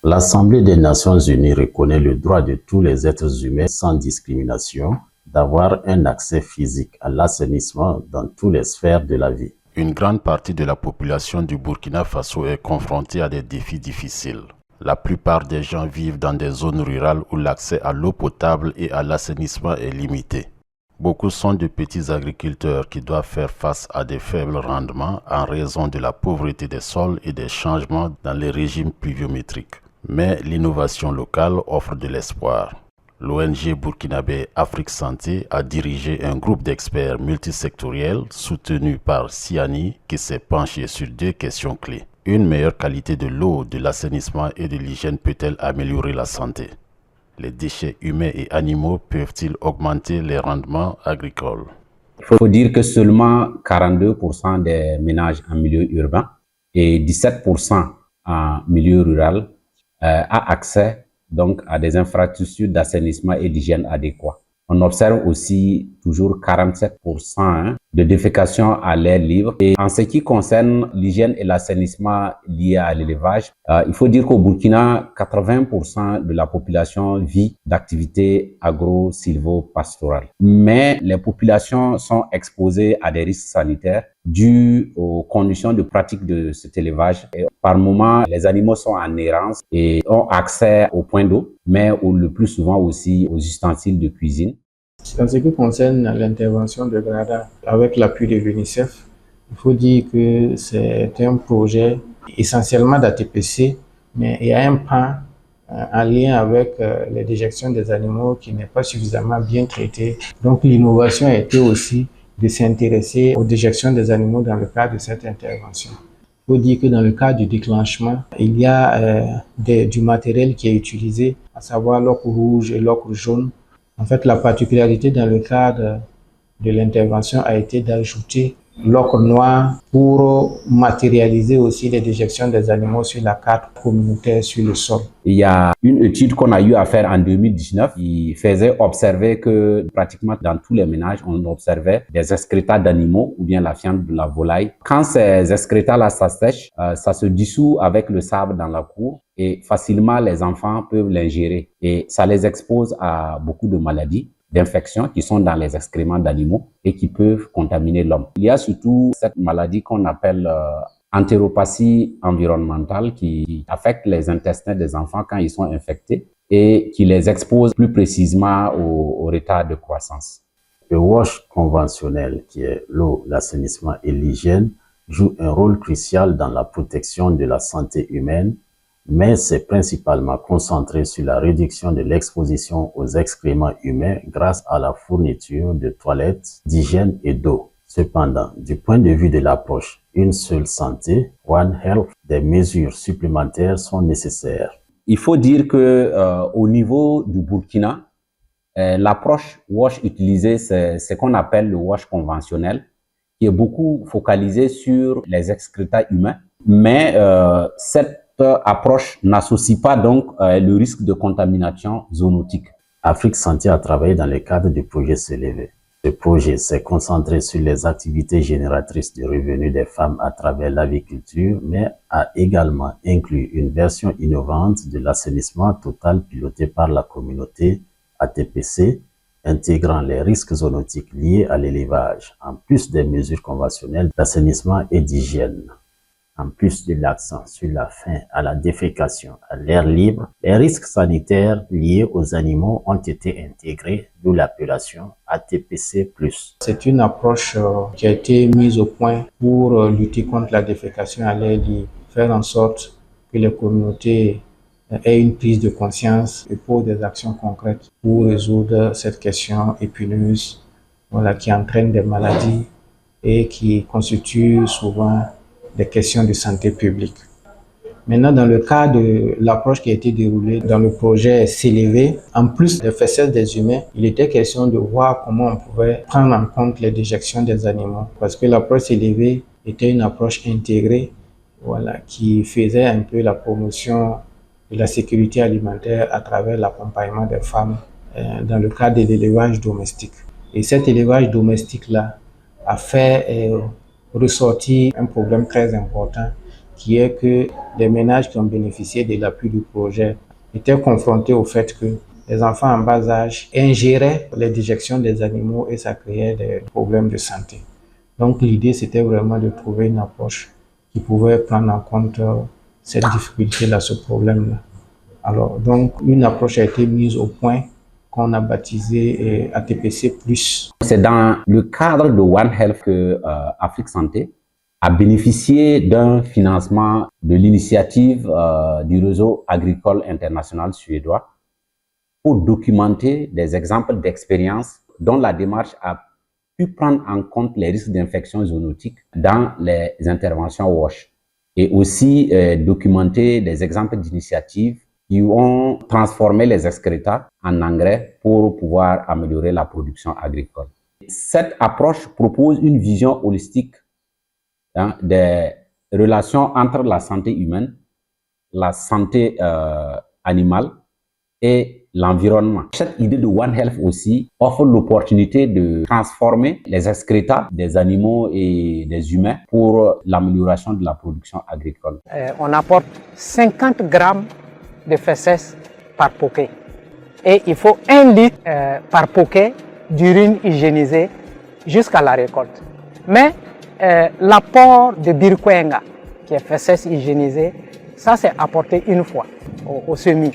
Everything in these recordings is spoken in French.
L'Assemblée des Nations Unies reconnaît le droit de tous les êtres humains sans discrimination d'avoir un accès physique à l'assainissement dans toutes les sphères de la vie. Une grande partie de la population du Burkina Faso est confrontée à des défis difficiles. La plupart des gens vivent dans des zones rurales où l'accès à l'eau potable et à l'assainissement est limité. Beaucoup sont de petits agriculteurs qui doivent faire face à des faibles rendements en raison de la pauvreté des sols et des changements dans les régimes pluviométriques. Mais l'innovation locale offre de l'espoir. L'ONG burkinabé Afrique Santé a dirigé un groupe d'experts multisectoriels soutenu par Siani qui s'est penché sur deux questions clés. Une meilleure qualité de l'eau, de l'assainissement et de l'hygiène peut-elle améliorer la santé? Les déchets humains et animaux peuvent-ils augmenter les rendements agricoles? Il faut dire que seulement 42% des ménages en milieu urbain et 17% en milieu rural a accès donc à des infrastructures d'assainissement et d'hygiène adéquats. On observe aussi toujours 47% de défécation à l'air libre. Et en ce qui concerne l'hygiène et l'assainissement liés à l'élevage, il faut dire qu'au Burkina, 80% de la population vit d'activités agro-silvo-pastorales. Mais les populations sont exposées à des risques sanitaires dus aux conditions de pratique de cet élevage. Et par moment, les animaux sont en errance et ont accès aux points d'eau, mais le plus souvent aussi aux ustensiles de cuisine. En ce qui concerne l'intervention de GRADA avec l'appui de l'UNICEF, il faut dire que c'est un projet essentiellement d'ATPC, mais il y a un pan en lien avec les déjections des animaux qui n'est pas suffisamment bien traité. Donc l'innovation a été aussi de s'intéresser aux déjections des animaux dans le cadre de cette intervention. Il faut dire que dans le cadre du déclenchement, il y a du matériel qui est utilisé, à savoir l'ocre rouge et l'ocre jaune. En fait, la particularité dans le cadre de l'intervention a été d'ajouter l'ocre noir pour matérialiser aussi les déjections des animaux sur la carte communautaire sur le sol. Il y a une étude qu'on a eu à faire en 2019 qui faisait observer que pratiquement dans tous les ménages, on observait des excrétas d'animaux ou bien la viande de la volaille. Quand ces excrétas-là s'assèchent, ça se dissout avec le sable dans la cour et facilement les enfants peuvent l'ingérer et ça les expose à beaucoup de maladies, d'infections qui sont dans les excréments d'animaux et qui peuvent contaminer l'homme. Il y a surtout cette maladie qu'on appelle entéropathie environnementale qui affecte les intestins des enfants quand ils sont infectés et qui les expose plus précisément au retard de croissance. Le WASH conventionnel, qui est l'eau, l'assainissement et l'hygiène, joue un rôle crucial dans la protection de la santé humaine, mais c'est principalement concentré sur la réduction de l'exposition aux excréments humains grâce à la fourniture de toilettes, d'hygiène et d'eau. Cependant, du point de vue de l'approche Une seule santé, One Health, des mesures supplémentaires sont nécessaires. Il faut dire que au niveau du Burkina, l'approche WASH utilisée, c'est ce qu'on appelle le WASH conventionnel, qui est beaucoup focalisé sur les excrétas humains, mais cette approche n'associe pas donc le risque de contamination zoonotique. Afrique Santé a travaillé dans le cadre du projet S'élever. Ce projet s'est concentré sur les activités génératrices de revenus des femmes à travers l'aviculture, mais a également inclus une version innovante de l'assainissement total piloté par la communauté ATPC, intégrant les risques zoonotiques liés à l'élevage, en plus des mesures conventionnelles d'assainissement et d'hygiène. En plus de l'accent sur la faim à la défécation à l'air libre, les risques sanitaires liés aux animaux ont été intégrés, d'où l'appellation ATPC+. C'est une approche qui a été mise au point pour lutter contre la défécation à l'air libre, faire en sorte que les communautés aient une prise de conscience et posent des actions concrètes pour résoudre cette question épineuse qui entraîne des maladies et qui constitue souvent des questions de santé publique. Maintenant, dans le cas de l'approche qui a été déroulée dans le projet S'élever, en plus des faisceaux des humains, il était question de voir comment on pouvait prendre en compte les déjections des animaux. Parce que l'approche S'élever était une approche intégrée, qui faisait un peu la promotion de la sécurité alimentaire à travers l'accompagnement des femmes dans le cadre de l'élevage domestique. Et cet élevage domestique-là a fait ressortir un problème très important qui est que les ménages qui ont bénéficié de l'appui du projet étaient confrontés au fait que les enfants en bas âge ingéraient les déjections des animaux et ça créait des problèmes de santé. Donc l'idée, c'était vraiment de trouver une approche qui pouvait prendre en compte cette difficulté-là, ce problème-là. Alors, donc, une approche a été mise au point qu'on a baptisé ATPC+. C'est dans le cadre de One Health que Afrique Santé a bénéficié d'un financement de l'initiative du réseau agricole international suédois pour documenter des exemples d'expériences dont la démarche a pu prendre en compte les risques d'infection zoonotique dans les interventions WASH et aussi documenter des exemples d'initiatives qui ont transformé les excréta en engrais pour pouvoir améliorer la production agricole. Cette approche propose une vision holistique des relations entre la santé humaine, la santé animale et l'environnement. Cette idée de One Health aussi offre l'opportunité de transformer les excréta des animaux et des humains pour l'amélioration de la production agricole. On apporte 50 grammes de fesses par poquet. Et il faut 1 litre par poquet d'urine hygiénisée jusqu'à la récolte. Mais l'apport de birkwenga, qui est fesses hygiénisée, ça c'est apporté une fois au semis.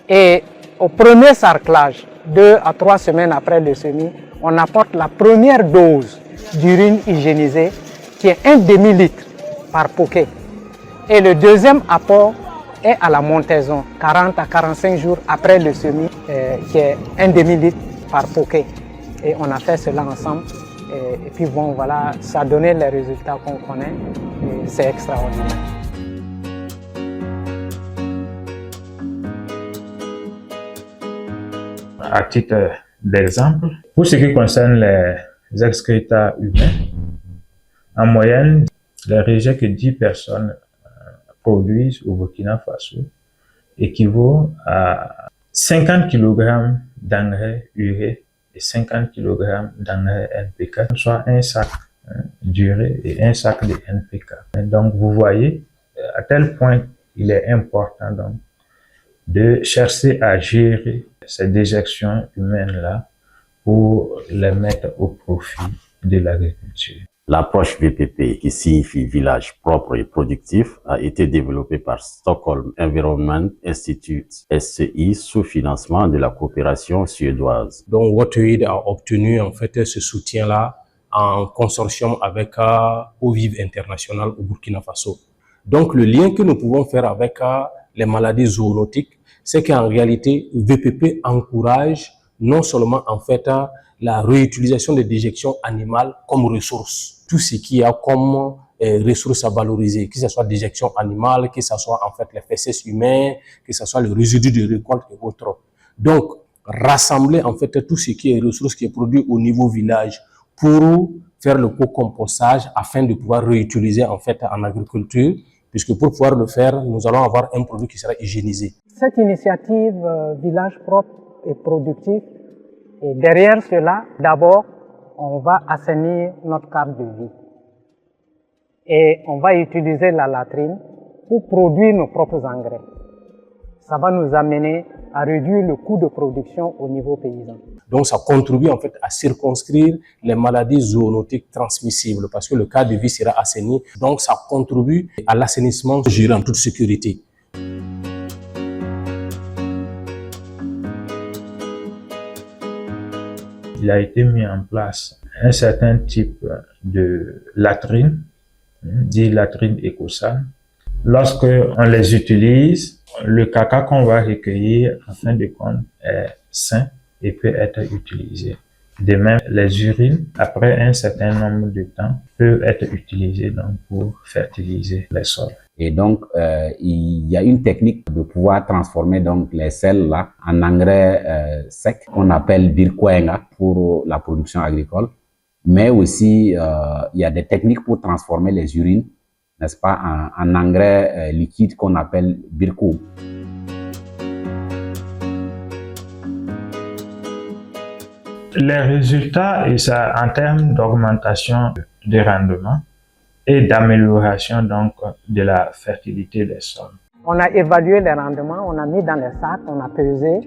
Et au premier sarclage, 2 à 3 semaines après le semis, on apporte la première dose d'urine hygiénisée qui est 1 demi-litre par poquet. Et le deuxième apport est à la montaison, 40 à 45 jours après le semis, qui est 1 demi-litre par poquet. Et on a fait cela ensemble. Et puis bon, voilà, ça a donné les résultats qu'on connaît. Et c'est extraordinaire. À titre d'exemple, pour ce qui concerne les excréta humains, en moyenne, les rejets que 10 personnes produisent au Burkina Faso équivaut à 50 kg d'engrais urée et 50 kg d'engrais NPK, soit un sac d'urée et un sac de NPK. Et donc, vous voyez à tel point il est important donc, de chercher à gérer ces déjections humaines-là pour les mettre au profit de l'agriculture. L'approche VPP, qui signifie Village propre et productif, a été développée par Stockholm Environment Institute, SCI, sous financement de la coopération suédoise. Donc, WaterAid a obtenu en fait ce soutien-là en consortium avec Eau Vive International au Burkina Faso. Donc, le lien que nous pouvons faire avec les maladies zoonotiques, c'est qu'en réalité, VPP encourage non seulement en fait la réutilisation des déjections animales comme ressources, tout ce qu'il y a comme ressources à valoriser, que ce soit déjections animales, que ce soit en fait les fesses humains, que ce soit le résidu de récolte et autres. Donc, rassembler en fait tout ce qui est ressources qui est produit au niveau village pour faire le co-compostage afin de pouvoir réutiliser en fait en agriculture, puisque pour pouvoir le faire, nous allons avoir un produit qui sera hygiénisé. Cette initiative Village propre et productif, et derrière cela, d'abord, on va assainir notre cadre de vie. Et on va utiliser la latrine pour produire nos propres engrais. Ça va nous amener à réduire le coût de production au niveau paysan. Donc ça contribue en fait à circonscrire les maladies zoonotiques transmissibles parce que le cadre de vie sera assaini. Donc ça contribue à l'assainissement géré en toute sécurité. Il a été mis en place un certain type de latrines, dit latrine écosan. Lorsque on les utilise, le caca qu'on va recueillir en fin de compte est sain et peut être utilisé. De même, les urines, après un certain nombre de temps, peuvent être utilisées donc pour fertiliser les sols. Et donc, il y a une technique de pouvoir transformer donc les sels là en engrais sec qu'on appelle birkwenga pour la production agricole. Mais aussi, il y a des techniques pour transformer les urines, n'est-ce pas, en engrais liquide qu'on appelle birko. Les résultats, et ça, en termes d'augmentation des rendements et d'amélioration donc de la fertilité des sols. On a évalué les rendements, on a mis dans les sacs, on a pesé,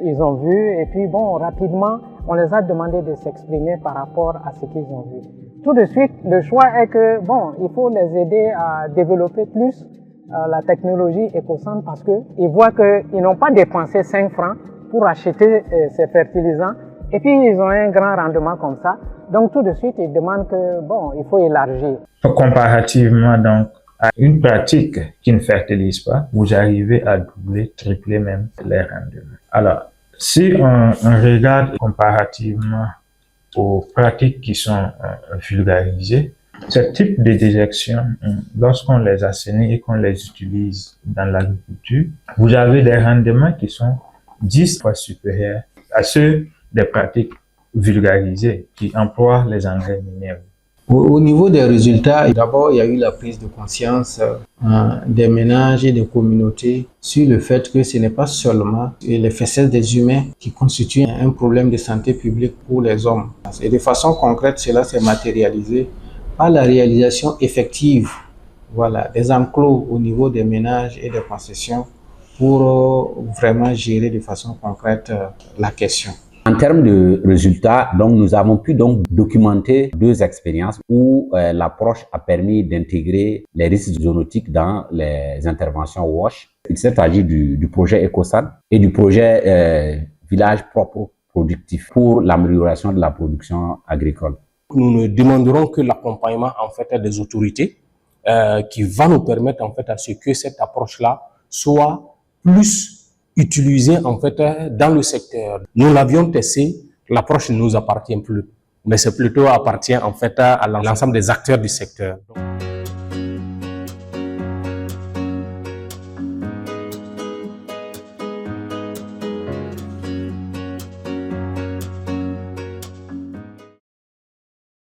ils ont vu et puis bon, rapidement, on les a demandé de s'exprimer par rapport à ce qu'ils ont vu. Tout de suite, le choix est que bon, il faut les aider à développer plus la technologie Ecosan parce qu'ils voient qu'ils n'ont pas dépensé 5 francs pour acheter ces fertilisants et puis ils ont un grand rendement comme ça. Donc tout de suite, ils demandent que bon, il faut élargir. Comparativement donc à une pratique qui ne fertilise pas, vous arrivez à doubler, tripler même les rendements. Alors, si on regarde comparativement aux pratiques qui sont vulgarisées, ce type de déjection, lorsqu'on les assainit et qu'on les utilise dans l'agriculture, vous avez des rendements qui sont 10 fois supérieurs à ceux des pratiques vulgarisées qui emploient les engrais minéraux. Au niveau des résultats, d'abord, il y a eu la prise de conscience des ménages et des communautés sur le fait que ce n'est pas seulement les fesses des humains qui constituent un problème de santé publique pour les hommes. Et de façon concrète, cela s'est matérialisé par la réalisation effective, des enclos au niveau des ménages et des concessions pour vraiment gérer de façon concrète la question. En termes de résultats, donc, nous avons pu donc documenter 2 expériences où l'approche a permis d'intégrer les risques zoonotiques dans les interventions WASH. Il s'est agi du projet Ecosan et du projet Village propre productif pour l'amélioration de la production agricole. Nous ne demanderons que l'accompagnement en fait des autorités qui va nous permettre en fait à ce que cette approche-là soit plus utilisée en fait dans le secteur. Nous l'avions testé, l'approche ne nous appartient plus, mais c'est plutôt appartient en fait à l'ensemble des acteurs du secteur.